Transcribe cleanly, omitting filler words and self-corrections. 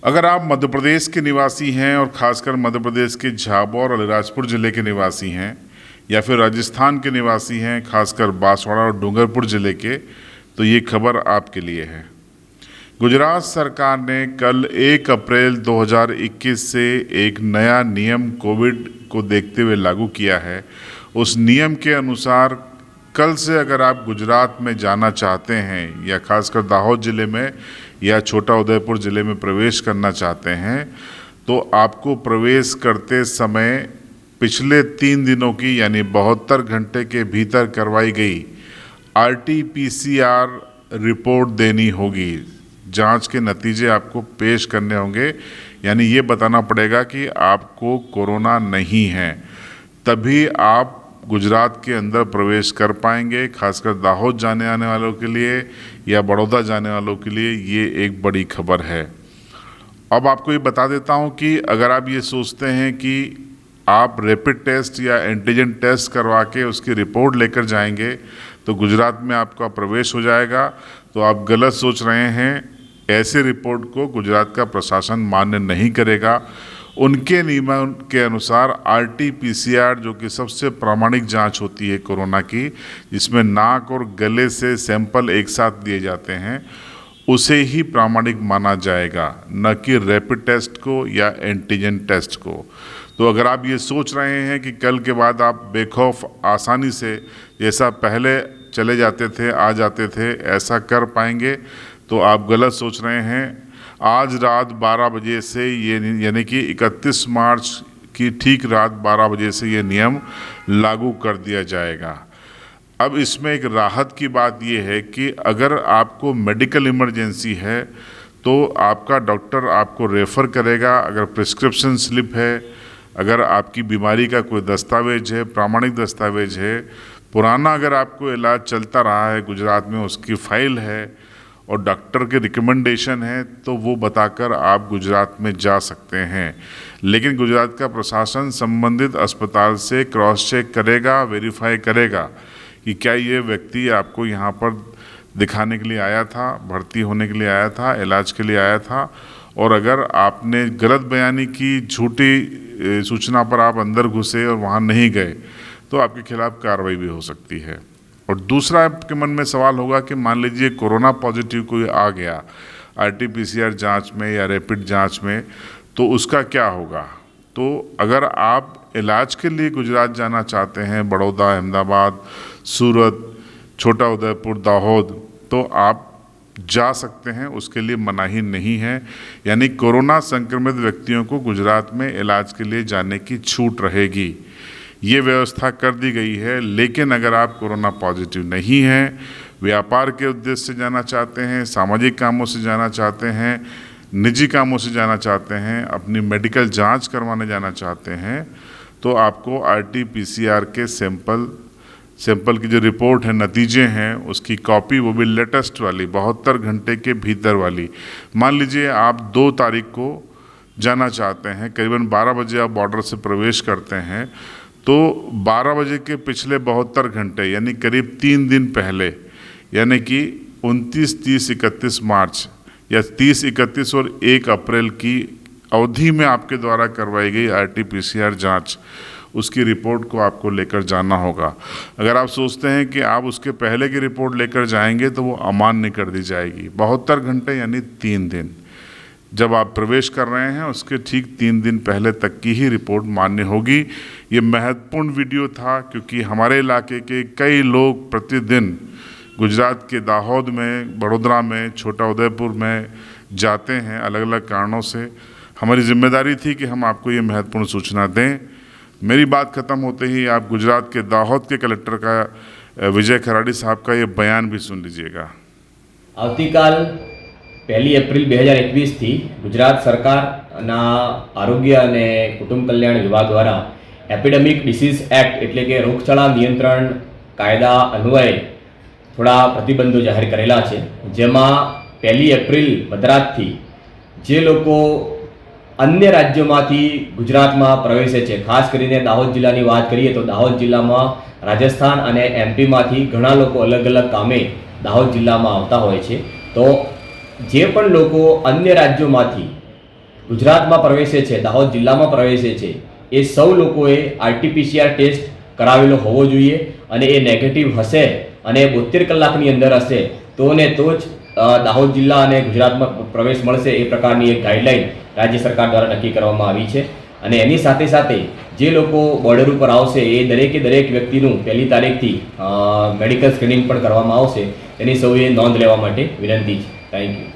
अगर आप मध्य प्रदेश के निवासी हैं और ख़ासकर मध्य प्रदेश के झाबुआ और अलीराजपुर ज़िले के निवासी हैं, या फिर राजस्थान के निवासी हैं ख़ासकर बांसवाड़ा और डूंगरपुर ज़िले के, तो ये खबर आपके लिए है। गुजरात सरकार ने कल 1 अप्रैल 2021 से एक नया नियम कोविड को देखते हुए लागू किया है। उस नियम के अनुसार कल से अगर आप गुजरात में जाना चाहते हैं या खासकर दाहोद ज़िले में या छोटा उदयपुर ज़िले में प्रवेश करना चाहते हैं, तो आपको प्रवेश करते समय पिछले 3 दिनों की यानी 72 घंटे के भीतर करवाई गई RT-PCR रिपोर्ट देनी होगी। जांच के नतीजे आपको पेश करने होंगे, यानी ये बताना पड़ेगा कि आपको कोरोना नहीं है, तभी आप गुजरात के अंदर प्रवेश कर पाएंगे। खासकर दाहोद जाने आने वालों के लिए या बड़ौदा जाने वालों के लिए ये एक बड़ी खबर है। अब आपको ये बता देता हूँ कि अगर आप ये सोचते हैं कि आप रैपिड टेस्ट या एंटीजन टेस्ट करवा के उसकी रिपोर्ट लेकर जाएंगे तो गुजरात में आपका प्रवेश हो जाएगा, तो आप गलत सोच रहे हैं। ऐसे रिपोर्ट को गुजरात का प्रशासन मान्य नहीं करेगा। उनके नियमों के अनुसार RT-PCR, जो कि सबसे प्रामाणिक जांच होती है कोरोना की, जिसमें नाक और गले से सैंपल एक साथ दिए जाते हैं, उसे ही प्रामाणिक माना जाएगा, न कि रैपिड टेस्ट को या एंटीजन टेस्ट को। तो अगर आप ये सोच रहे हैं कि कल के बाद आप बेखौफ आसानी से जैसा पहले चले जाते थे आ जाते थे ऐसा कर पाएंगे, तो आप गलत सोच रहे हैं। आज रात 12 बजे से ये यानी कि 31 मार्च की ठीक रात 12 बजे से ये नियम लागू कर दिया जाएगा। अब इसमें एक राहत की बात ये है कि अगर आपको मेडिकल इमरजेंसी है तो आपका डॉक्टर आपको रेफ़र करेगा। अगर प्रिस्क्रिप्शन स्लिप है, अगर आपकी बीमारी का कोई दस्तावेज है, प्रामाणिक दस्तावेज है, पुराना अगर आपको इलाज चलता रहा है गुजरात में, उसकी फ़ाइल है और डॉक्टर के रिकमेंडेशन है, तो वो बताकर आप गुजरात में जा सकते हैं। लेकिन गुजरात का प्रशासन संबंधित अस्पताल से क्रॉस चेक करेगा, वेरीफाई करेगा कि क्या ये व्यक्ति आपको यहाँ पर दिखाने के लिए आया था, भर्ती होने के लिए आया था, इलाज के लिए आया था, और अगर आपने गलत बयानी की, झूठी सूचना पर आप अंदर घुसे और वहाँ नहीं गए, तो आपके खिलाफ कार्रवाई भी हो सकती है। और दूसरा आपके मन में सवाल होगा कि मान लीजिए कोरोना पॉजिटिव कोई आ गया RT-PCR जांच में या रैपिड जांच में, तो उसका क्या होगा। तो अगर आप इलाज के लिए गुजरात जाना चाहते हैं, बड़ौदा, अहमदाबाद, सूरत, छोटा उदयपुर, दाहोद, तो आप जा सकते हैं, उसके लिए मनाही नहीं है। यानी कोरोना संक्रमित व्यक्तियों को गुजरात में इलाज के लिए जाने की छूट रहेगी, ये व्यवस्था कर दी गई है। लेकिन अगर आप कोरोना पॉजिटिव नहीं हैं, व्यापार के उद्देश्य से जाना चाहते हैं, सामाजिक कामों से जाना चाहते हैं, निजी कामों से जाना चाहते हैं, अपनी मेडिकल जांच करवाने जाना चाहते हैं, तो आपको RT-PCR के सैंपल की जो रिपोर्ट है, नतीजे हैं, उसकी कॉपी, वो भी लेटेस्ट वाली, 72 घंटे के भीतर वाली। मान लीजिए आप 2 तारीख को जाना चाहते हैं, करीबन 12 बजे आप बॉर्डर से प्रवेश करते हैं, तो 12 बजे के पिछले 72 घंटे यानी करीब 3 दिन पहले, यानी कि 29, 30, 31 मार्च या 30, 31 और 1 अप्रैल की अवधि में आपके द्वारा करवाई गई RT-PCR जांच, उसकी रिपोर्ट को आपको लेकर जाना होगा। अगर आप सोचते हैं कि आप उसके पहले की रिपोर्ट लेकर जाएंगे तो वो अमान्य कर दी जाएगी। 72 घंटे यानी 3 दिन, जब आप प्रवेश कर रहे हैं उसके ठीक 3 दिन पहले तक की ही रिपोर्ट मान्य होगी। ये महत्वपूर्ण वीडियो था क्योंकि हमारे इलाके के कई लोग प्रतिदिन गुजरात के दाहोद में, बड़ोदरा में, छोटा उदयपुर में जाते हैं अलग अलग कारणों से। हमारी जिम्मेदारी थी कि हम आपको ये महत्वपूर्ण सूचना दें। मेरी बात ख़त्म होते ही आप गुजरात के दाहोद के कलेक्टर का विजय खराड़ी साहब का ये बयान भी सुन लीजिएगा। આવતીકાલ 1 એપ્રિલ 2021 થી ગુજરાત સરકારના આરોગ્ય અને કુટુંબ કલ્યાણ વિભાગ દ્વારા એપિડેમિક ડિસીઝ એક્ટ એટલે કે રોગચાળા નિયંત્રણ કાયદા અન્વયે થોડા પ્રતિબંધો જાહેર કરેલા છે, જેમાં 1 એપ્રિલ મધરાતથી જે લોકો अन्य राज्योમાંથી ગુજરાતમાં પ્રવેશે છે, ખાસ કરીને દાહોદ જિલ્લાની વાત કરીએ તો દાહોદ જિલ્લામાં રાજસ્થાન અને MP ઘણા લોકો અલગ અલગ કામે દાહોદ જિલ્લામાં આવતા હોય છે। તો જે પણ લોકો અન્ય રાજ્યોમાંથી ગુજરાતમાં પ્રવેશે છે, દાહોદ જિલ્લામાં પ્રવેશે છે, એ સૌ લોકોએ RT-PCR ટેસ્ટ કરાવેલો હોવો જોઈએ અને એ નેગેટિવ હશે અને 72 કલાકની અંદર હશે તો જ દાહોદ જિલ્લા અને ગુજરાતમાં પ્રવેશ મળશે. એ પ્રકારની એક ગાઈડલાઈન રાજ્ય સરકાર દ્વારા નક્કી કરવામાં આવી છે અને એની સાથે સાથે જે લોકો બોર્ડર ઉપર આવશે એ દરેક વ્યક્તિનું 1લી તારીખથી મેડિકલ સ્ક્રીનિંગ પણ કરવામાં આવશે. એની સૌએ નોંધ લેવા માટે વિનંતી છે. Thank you.